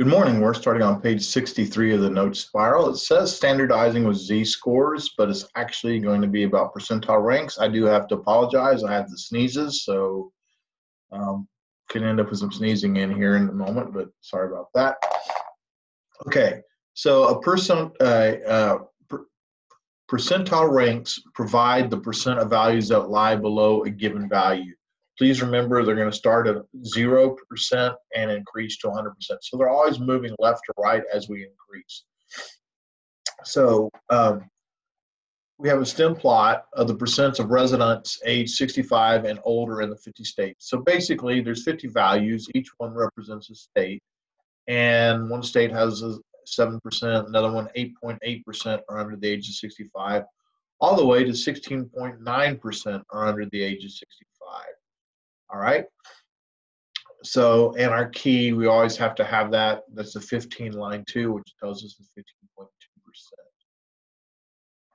Good morning. We're starting on page 63 of the notes spiral. It says standardizing with z-scores, but it's actually going to be about percentile ranks. I do have to apologize. I have the sneezes, so can end up with some sneezing in here in a moment, but sorry about that. Okay, so percentile ranks provide the percent of values that lie below a given value. Please remember they're going to start at 0% and increase to 100%. So they're always moving left to right as we increase. So we have a stem plot of the percents of residents age 65 and older in the 50 states. So basically there's 50 values. Each one represents a state. And one state has 7%, another one 8.8% are under the age of 65, all the way to 16.9% are under the age of 65. All right. So, and our key, we always have to have that. That's the 15 line 2, which tells us the 15.2%.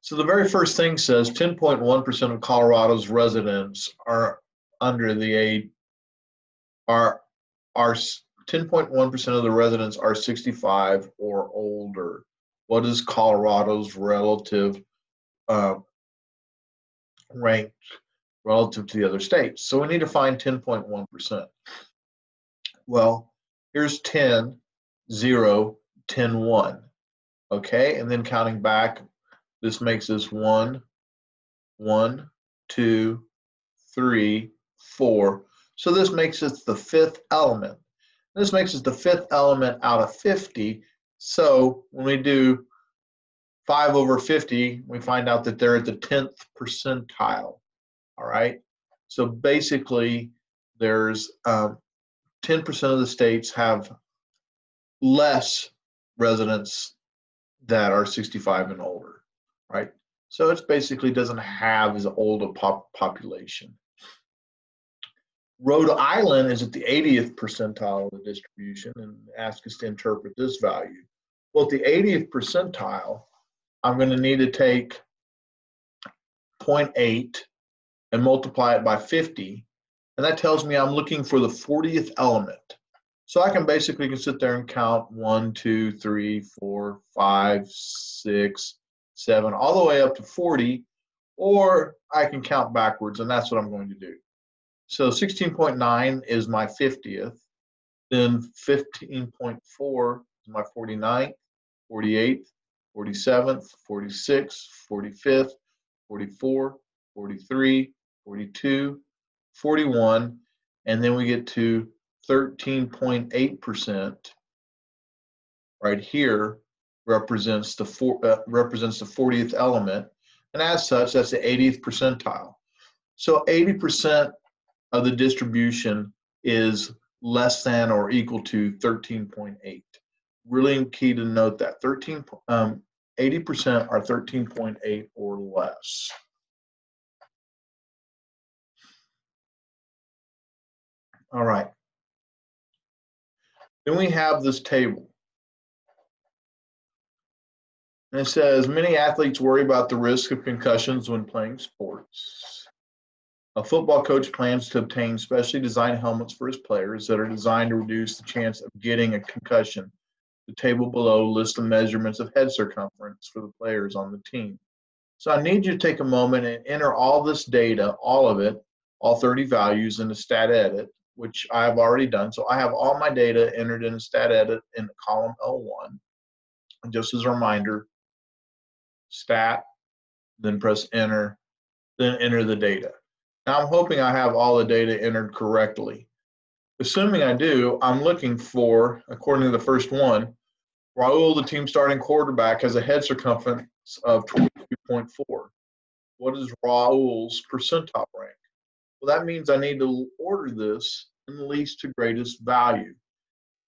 So the very first thing says 10.1% of Colorado's residents are under the age, are 10.1% of the residents are 65 or older. What is Colorado's relative rank relative to the other states? So we need to find 10.1%. Well, here's 10, 0, 10, 1. Okay, and then counting back, this makes us 1, 1, 2, 3, 4. So this makes us the fifth element. This makes us the fifth element out of 50. So when we do 5 over 50, we find out that they're at the 10th percentile. All right. So basically, there's 10% of the states have less residents that are 65 and older. Right. So it basically doesn't have as old a population. Rhode Island is at the 80th percentile of the distribution and asks us to interpret this value. Well, at the 80th percentile, I'm going to need to take 0.8 and multiply it by 50. And that tells me I'm looking for the 40th element. So I can basically sit there and count 1, 2, 3, 4, 5, 6, 7, all the way up to 40, or I can count backwards, and that's what I'm going to do. So 16.9 is my 50th, then 15.4 is my 49th, 48th, 47th, 46th, 45th, 44, 43, 42, 41, and then we get to 13.8% right here represents the 40th element, and as such, that's the 80th percentile. So 80% of the distribution is less than or equal to 13.8. Really key to note that 80% are 13.8 or less. All right. Then we have this table. And it says, many athletes worry about the risk of concussions when playing sports. A football coach plans to obtain specially designed helmets for his players that are designed to reduce the chance of getting a concussion. The table below lists the measurements of head circumference for the players on the team. So I need you to take a moment and enter all this data, all of it, all 30 values into stat edit, which I've already done. So I have all my data entered in stat edit in column L1. And just as a reminder, stat, then press enter, then enter the data. Now I'm hoping I have all the data entered correctly. Assuming I do, I'm looking for, according to the first one, Raul, the team starting quarterback, has a head circumference of 22.4. What is Raul's percentile rank? Well, that means I need to order this in the least to greatest value.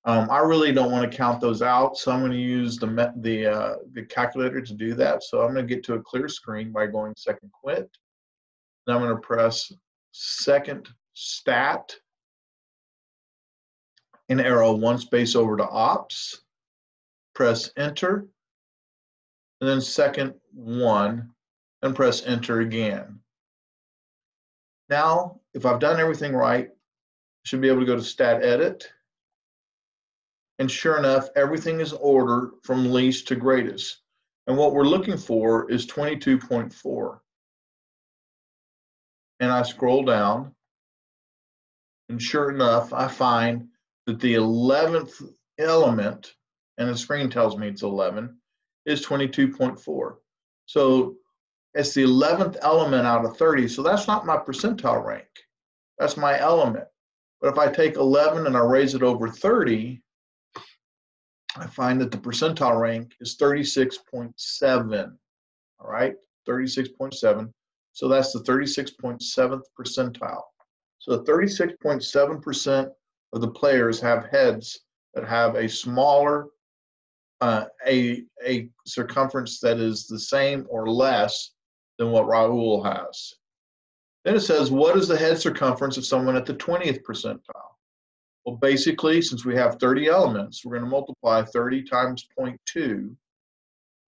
I really don't want to count those out, so I'm going to use the calculator to do that. So I'm going to get to a clear screen by going second quit. Then I'm going to press second stat and arrow one space over to ops. Press enter, and then second one, and press enter again. Now, if I've done everything right, I should be able to go to stat edit And sure enough, everything is ordered from least to greatest. And what we're looking for is 22.4. And I scroll down, and sure enough, I find that the 11th element, and the screen tells me it's 11, is 22.4. So it's the 11th element out of 30. So that's not my percentile rank. That's my element. But if I take 11 and I raise it over 30, I find that the percentile rank is 36.7. All right, 36.7. So that's the 36.7th percentile. So 36.7% of the players have heads that have a smaller, a circumference that is the same or less than what Raul has. Then it says, what is the head circumference of someone at the 20th percentile? Well, basically, since we have 30 elements, we're going to multiply 30 times 0.2, and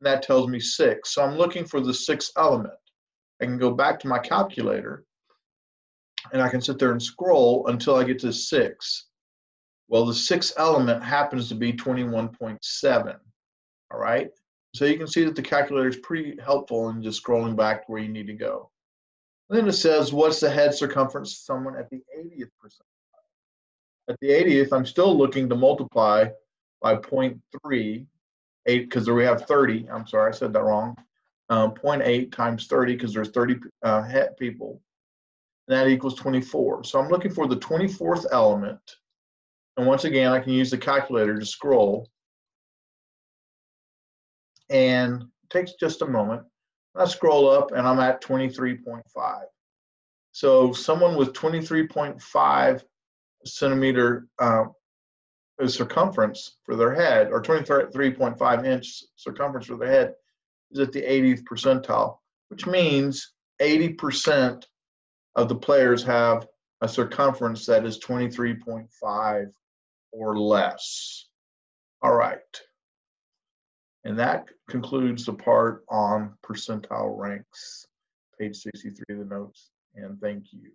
that tells me 6. So I'm looking for the 6th element. I can go back to my calculator, and I can sit there and scroll until I get to 6. Well, the 6th element happens to be 21.7, all right? So you can see that the calculator is pretty helpful in just scrolling back to where you need to go. And then it says, what's the head circumference of someone at the 80th percentile? At the 80th, I'm still looking to multiply by 0.3, because we have 30. I'm sorry, I said that wrong. 0.8 times 30, because there's 30 people. And that equals 24. So I'm looking for the 24th element. And once again, I can use the calculator to scroll. And it takes just a moment. I scroll up, and I'm at 23.5. So someone with 23.5 centimeter circumference for their head, or 23.5 inch circumference for their head, is at the 80th percentile, which means 80% of the players have a circumference that is 23.5 or less. All right. And that concludes the part on percentile ranks, page 63 of the notes, and thank you.